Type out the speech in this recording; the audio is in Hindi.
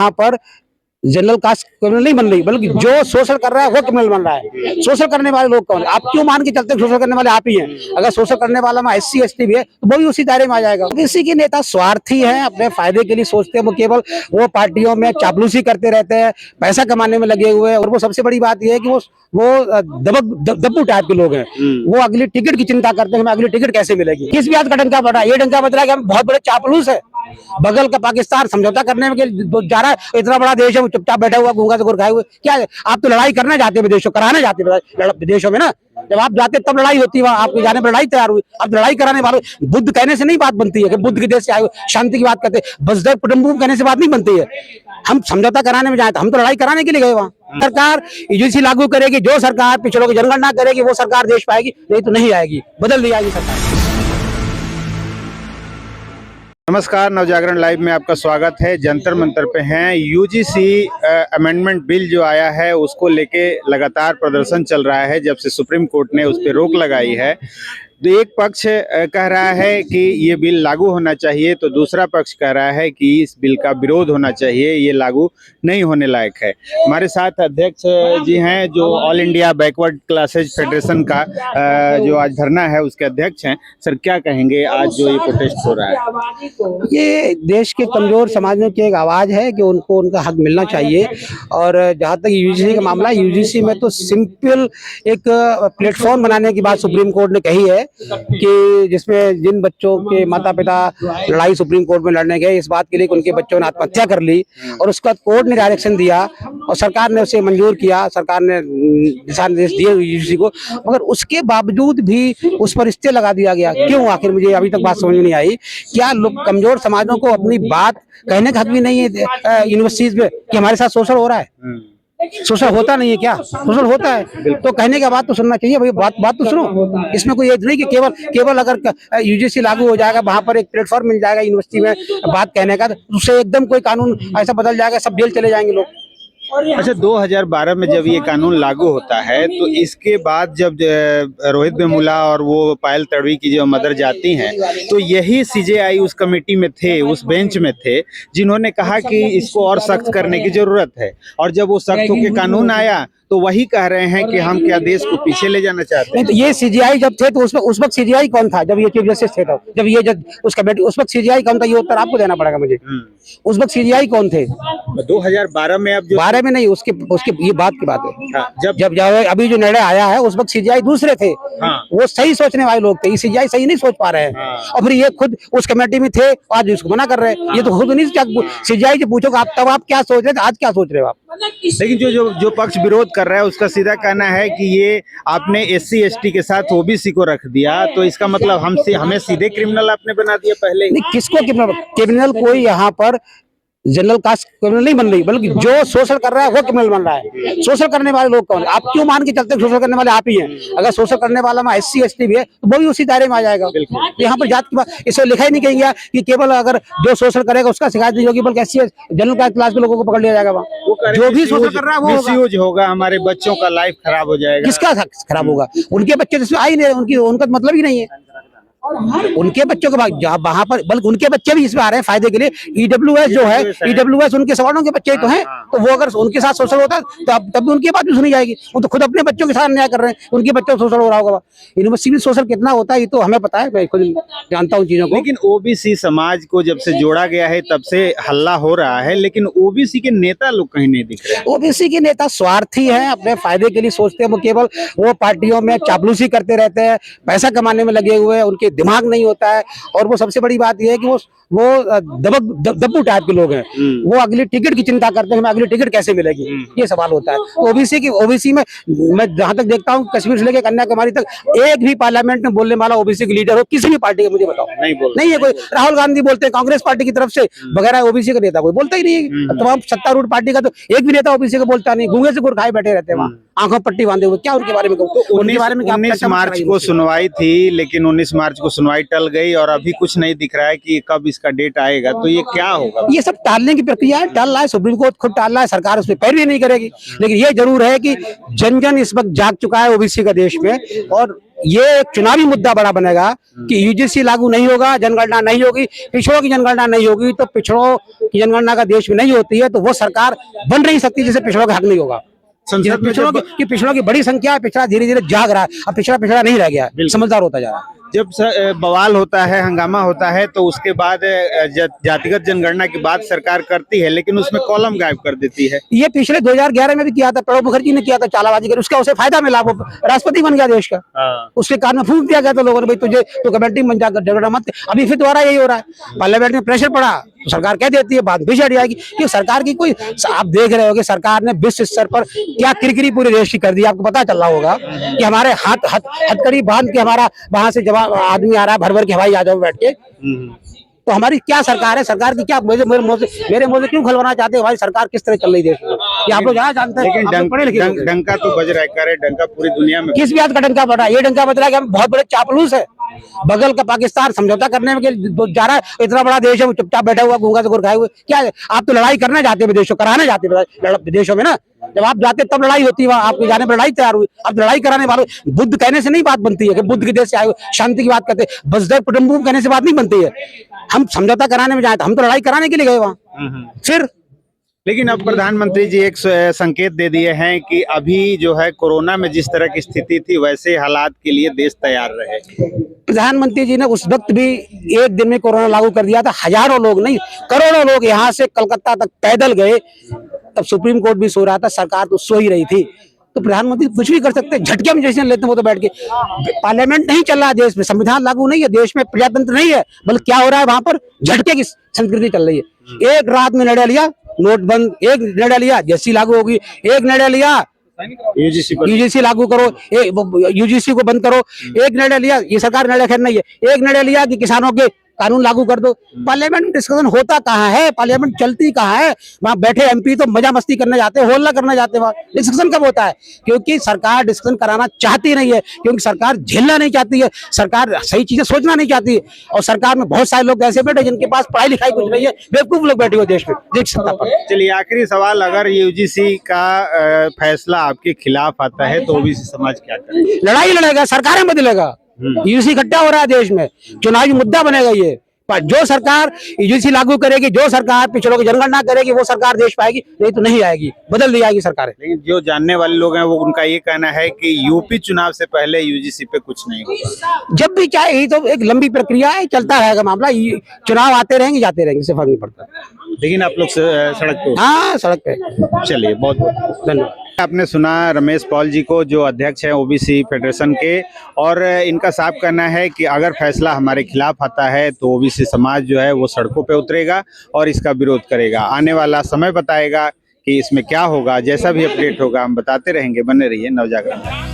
यहाँ पर जनरल कास्ट क्रिमिनल नहीं बन रही, बल्कि जो शोषण कर रहा है वो क्रिमिनल बन रहा है। शोषण करने वाले लोग कौन? आप क्यों मान के चलते शोषण करने वाले आप ही हैं? अगर शोषण करने वाला में SC ST भी है तो वो भी उसी दायरे में आ जाएगा। किसी के नेता स्वार्थी हैं, अपने फायदे के लिए सोचते हैं, वो केवल वो पार्टियों में चापलूसी करते रहते हैं, पैसा कमाने में लगे हुए हैं। और वो सबसे बड़ी बात यह है कि वो दब्बू टाइप के लोग हैं। वो अगली टिकट की चिंता करते हैं, हमें अगली टिकट कैसे मिलेगी। किस बात का डंका बट रहा है? ये डंका बज रहा है कि हम बहुत बड़े चापलूस है। बगल का पाकिस्तान समझौता करने में जा रहा है, इतना बड़ा देश है, वो चुपचाप बैठा हुआ गूंगा से गुर खाए हुए। क्या है? आप तो लड़ाई करने जाते हैं विदेशों, कराने जाते हैं विदेशों में ना। जब आप जाते तब लड़ाई होती है, आपके जाने पर लड़ाई तैयार हुई। अब लड़ाई कराने वाले बुद्ध कहने से नहीं बात बनती है कि बुद्ध के देश से आए शांति की बात करते हैं। बसदेव कुटुंबकम कहने से बात नहीं बनती है। हम समझौता कराने में जाए तो हम तो लड़ाई कराने के लिए गए वहाँ। सरकार UGC लागू करेगी, जो सरकार पिछड़ों की जनगणना करेगी वो सरकार देश पाएगी, नहीं तो नहीं आएगी, बदल दी जाएगी सरकार। नमस्कार, नवजागरण लाइव में आपका स्वागत है। जंतर मंतर पे हैं। UGC अमेंडमेंट बिल जो आया है उसको लेके लगातार प्रदर्शन चल रहा है जब से सुप्रीम कोर्ट ने उस पर रोक लगाई है। तो एक पक्ष कह रहा है कि ये बिल लागू होना चाहिए, तो दूसरा पक्ष कह रहा है कि इस बिल का विरोध होना चाहिए, ये लागू नहीं होने लायक है। हमारे साथ अध्यक्ष जी हैं जो all India backward classes federation का जो आज धरना है उसके अध्यक्ष हैं। सर, क्या कहेंगे आज जो ये प्रोटेस्ट हो रहा है? ये देश के कमजोर समाजों की एक आवाज है कि उनको उनका हक मिलना चाहिए। और जहाँ तक UGC का मामला, UGC में तो सिंपल एक प्लेटफॉर्म बनाने की बात सुप्रीम कोर्ट ने कही है कि जिसमें जिन बच्चों के माता पिता लड़ाई सुप्रीम कोर्ट में लड़ने गए इस बात के लिए कि उनके बच्चों ने आत्महत्या कर ली, और उसके बाद कोर्ट ने डायरेक्शन दिया और सरकार ने उसे मंजूर किया, सरकार ने दिशा निर्देश दिए UGC को, मगर उसके बावजूद भी उस पर स्टे लगा दिया गया। क्यों? आखिर मुझे अभी तक बात समझ में नहीं आई। क्या लोग कमजोर समाजों को अपनी बात कहने का हक भी नहीं है यूनिवर्सिटीज में कि हमारे साथ शोषण हो रहा है? शोषण होता नहीं है क्या? शोषण होता है तो कहने का बात तो सुनना चाहिए भाई। बात तो सुनो। इसमें कोई ये नहीं कि केवल अगर UGC लागू हो जाएगा, वहां पर एक प्लेटफॉर्म मिल जाएगा यूनिवर्सिटी में बात कहने का, तो उससे एकदम कोई कानून ऐसा बदल जाएगा, सब जेल चले जाएंगे लोग। अच्छा, 2012 में जब ये कानून लागू होता है तो इसके बाद जब रोहित वेमुला और वो पायल तड़वी की जो मदर जाती हैं, तो यही CJI उस कमेटी में थे, उस बेंच में थे, जिन्होंने कहा कि इसको और सख्त करने की जरूरत है। और जब वो सख्त होकर कानून आया तो वही कह रहे हैं कि हम क्या देश को पीछे ले जाना चाहते हैं। नहीं तो ये CJI जब थे तो उस वक्त CJI कौन था? जब ये चीफ जस्टिस थे, तो जब ये उस कमेटी, उस वक्त CJI कौन था? ये उत्तर आपको देना पड़ेगा मुझे। उस वक्त CJI कौन थे? 2012 में, अब 12 में नहीं, उसके ये बात की बात है। हाँ, जब अभी जो निर्णय आया है उस वक्त CJI दूसरे थे। हाँ, वो सही सोचने वाले लोग थे, CJI सही नहीं सोच पा रहे हैं। हाँ, और फिर ये खुद उस कमेटी में थे, आज उसको मना कर रहे हैं। ये तो खुद नहीं। CJI से पूछोगे आप, तब आप क्या सोच रहे थे, आज क्या सोच रहे हो आप? लेकिन जो पक्ष विरोध कर रहा है उसका सीधा कहना है कि ये आपने SC ST के साथ OBC को रख दिया, तो इसका मतलब हमें सीधे क्रिमिनल आपने बना दिया पहले ही। नहीं, किसको क्रिमिनल? कोई यहाँ पर जनरल कास्ट क्रिमिनल नहीं बन रही, बल्कि जो शोषण कर रहा है वो क्रिमिनल बन रहा है। शोषण करने वाले लोग कौन? आप क्यों मान के चलते शोषण करने वाले आप ही हैं? अगर शोषण करने वाला में SC ST भी है तो वो भी उसी दायरे में आ जाएगा। यहाँ पर जात की बात इसमें लिखा ही नहीं कहेंगे कि केवल अगर जो शोषण करेगा उसका शिकायत नहीं होगी, बल्कि SC जनरल क्लास के लोगों को पकड़ लिया जाएगा। वहाँ जो भी शोषण कर रहा है वो मिसयूज होगा, हमारे बच्चों का लाइफ खराब हो जाएगा। किसका खराब होगा? उनके बच्चे जिसमें आ ही नहीं, उनका मतलब ही नहीं है। उनके बच्चों के वहां पर, बल्कि उनके बच्चे भी इसमें आ रहे हैं फायदे के लिए। EWS जो है, EWS उनके सवर्णों के बच्चे तो हैं, तो वो अगर उनके साथ शोषण होता है तो तब भी उनकी बात भी सुनी जाएगी। वो तो खुद अपने बच्चों के साथ अन्याय कर रहे हैं, उनके बच्चों को शोषण हो रहा होगा। यूनिवर्सिटी में शोषण कितना होता है ये तो हमें पता है, मैं खुद जानता हूँ चीजों को। लेकिन OBC समाज को जब से जोड़ा गया है तब से हल्ला हो रहा है, लेकिन OBC के नेता लोग कहीं नहीं दिख रहे। OBC के नेता स्वार्थी हैं, अपने फायदे के लिए सोचते हैं। वो केवल वो पार्टियों में चापलूसी करते रहते हैं, पैसा कमाने में लगे हुए हैं, उनके दिमाग नहीं होता है। और वो सबसे बड़ी बात यह है कि वो दब्बू टाइप के लोग हैं। वो अगली टिकट की चिंता करते हैं, हमें अगली टिकट कैसे मिलेगी, ये सवाल होता है। तो OBC में मैं जहां तक देखता हूं, कश्मीर से लेकर कन्याकुमारी तक एक भी पार्लियामेंट में बोलने वाला OBC के लीडर हो किसी भी पार्टी का, मुझे बताओ। नहीं है कोई। राहुल गांधी बोलते हैं कांग्रेस पार्टी की तरफ से, बगैर OBC का नेता कोई बोलता ही नहीं है। तमाम सत्तारूढ़ पार्टी का तो एक भी नेता OBC का बोलता नहीं, गूंगे से गुड़ खाए बैठे रहते हैं वहाँ, आंखों पट्टी बांधे हुए। क्या उनके बारे में कहूँ? उनके बारे में 19 मार्च को सुनवाई थी, लेकिन 19 मार्च को सुनवाई टल गई और अभी कुछ नहीं दिख रहा है कि कब इसका डेट आएगा। तो ये क्या होगा? ये सब टालने की प्रक्रिया है, टल रहा है, सुप्रीम कोर्ट खुद टाल रहा है, सरकार उस पर पैरवी नहीं करेगी। लेकिन ये जरूर है कि जन जन इस वक्त जाग चुका है OBC का देश में, और ये एक चुनावी मुद्दा बड़ा बनेगा कि UGC लागू नहीं होगा, जनगणना नहीं होगी, पिछड़ों की जनगणना नहीं होगी, तो पिछड़ों कि जनगणना का देश में नहीं होती है तो वो सरकार बन नहीं सकती जिसे पिछड़ों का हक नहीं होगा। संसद में पिछड़ों की बड़ी संख्या है, पिछड़ा धीरे धीरे जाग रहा है, अब पिछड़ा नहीं रह गया है, समझदार होता जा रहा है। जब बवाल होता है, हंगामा होता है, तो उसके बाद जातिगत जनगणना की बात सरकार करती है, लेकिन उसमें कॉलम गायब कर देती है। ये पिछले 2011 में भी किया था, प्रणब मुखर्जी ने किया था, चालाबाजी कर, उसका उसे फायदा मिला, वो राष्ट्रपति बन गया देश का। उसके कान में फूंक दिया गया था लोगों ने, भाई तुझे तो कमेटी बन जाकर जनगणना मत। अभी फिर दोबारा यही हो रहा है, पार्लियामेंट में प्रेशर पड़ा तो सरकार कह देती है, बात फिर हट जाएगी। कि सरकार की कोई, आप देख रहे हो कि सरकार ने विश्व स्तर पर क्या किरकिरी पूरे देश की कर दी। आपको पता चल रहा होगा कि हमारे हथकड़ी बांध के हमारा वहां से जवाब आदमी आ रहा है भर के हवाई जहाजों में बैठ के। तो हमारी क्या सरकार है, सरकार की क्या मेरे मुंह से क्यों खलवाना चाहते हैं? हमारी सरकार किस तरह चल रही देश में, ये आप लोग ज्यादा जानते हैं। लेकिन डंका तो बज रहा है, करे डंका पूरी दुनिया में। किस बात का डंका बज रहा है? ये डंका बज रहा है कि हम बहुत बड़े चापलूस है, बगल का पाकिस्तान समझौता करने में जा रहा है, इतना बड़ा देश है, वो चुपचाप बैठा हुआ गूंगा से गुर खाए हुए। क्या है? आप तो लड़ाई करना चाहते हैं विदेशों, कराना चाहते हैं विदेशों में ना, जब आप जाते तब लड़ाई होती है, आपके जाने पर लड़ाई तैयार हुई। अब लड़ाई कराने वालों, बुद्ध कहने से नहीं बात बनती है कि बुद्ध के देश से आए शांति की बात करते, बसदेव कुटुंबकम कहने से बात नहीं बनती है। हम समझौता कराने में जाए तो हम तो लड़ाई कराने के लिए गए वहां। फिर लेकिन अब प्रधानमंत्री जी एक संकेत दे दिए हैं कि अभी जो है कोरोना में जिस तरह की स्थिति थी वैसे हालात के लिए देश तैयार रहे। प्रधानमंत्री जी ने उस वक्त भी एक दिन में कोरोना लागू कर दिया था, हजारों लोग नहीं करोड़ों लोग यहाँ से कलकत्ता तक पैदल गए, तब सुप्रीम कोर्ट भी सो रहा था, सरकार तो सो ही रही थी। तो प्रधानमंत्री कुछ भी कर सकते हैं, झटके में डिसीजन लेते हैं वो तो बैठ के। पार्लियामेंट नहीं चल रहा है देश में, संविधान लागू नहीं है देश में, प्रजातंत्र नहीं है, बल्कि क्या हो रहा है वहां पर, झटके की संस्कृति चल रही है। एक रात में निर्णय लिया नोट बंद, एक निर्णय लिया जीएसटी लागू होगी, एक निर्णय लिया यूजीसी लागू करो, यूजीसी को बंद करो, एक निर्णय लिया, ये सरकार निर्णय खैर नहीं है, एक निर्णय लिया कि किसानों के कानून लागू कर दो। पार्लियामेंट में डिस्कशन होता कहाँ है? पार्लियामेंट चलती कहाँ है? वहां बैठे एमपी तो मजा मस्ती करने जाते हैं, होल्ला करने जाते हैं, वहां डिस्कशन कब होता है? क्योंकि सरकार डिस्कशन कराना चाहती नहीं है, क्योंकि सरकार झेलना नहीं चाहती है, सरकार सही चीजें सोचना नहीं चाहती है। और सरकार में बहुत सारे लोग ऐसे बैठे जिनके पास पढ़ाई लिखाई कुछ नहीं है, बेवकूफ लोग बैठे हुए देश में, देख सत्ता पर। चलिए आखिरी सवाल, अगर यूजीसी का फैसला आपके खिलाफ आता है तो ओबीसी समाज क्या करेगा? लड़ाई लड़ेगा, सरकारें बदलेगा, यूजीसी इकट्ठा हो रहा है देश में, चुनावी मुद्दा बनेगा ये। जो सरकार यूजीसी लागू करेगी, जो सरकार पिछड़ों की जनगणना करेगी, वो सरकार देश पाएगी, नहीं तो नहीं आएगी, बदल दी जाएगी सरकारें। लेकिन जो जानने वाले लोग हैं वो उनका ये कहना है कि यूपी चुनाव से पहले यूजीसी पे कुछ नहीं होगा। जब भी चाहे, यही तो एक लंबी प्रक्रिया है, चलता रहेगा मामला, चुनाव आते रहेंगे जाते रहेंगे, इससे फर्क नहीं पड़ता। लेकिन आप लोग सड़क पे? हाँ, सड़क पे। चलिए, बहुत बहुत धन्यवाद। आपने सुना रमेश पॉल जी को, जो अध्यक्ष हैं ओबीसी फेडरेशन के, और इनका साफ कहना है कि अगर फैसला हमारे खिलाफ आता है तो ओबीसी समाज जो है वो सड़कों पे उतरेगा और इसका विरोध करेगा। आने वाला समय बताएगा कि इसमें क्या होगा। जैसा भी अपडेट होगा हम बताते रहेंगे, बने रहिए नवजागरण।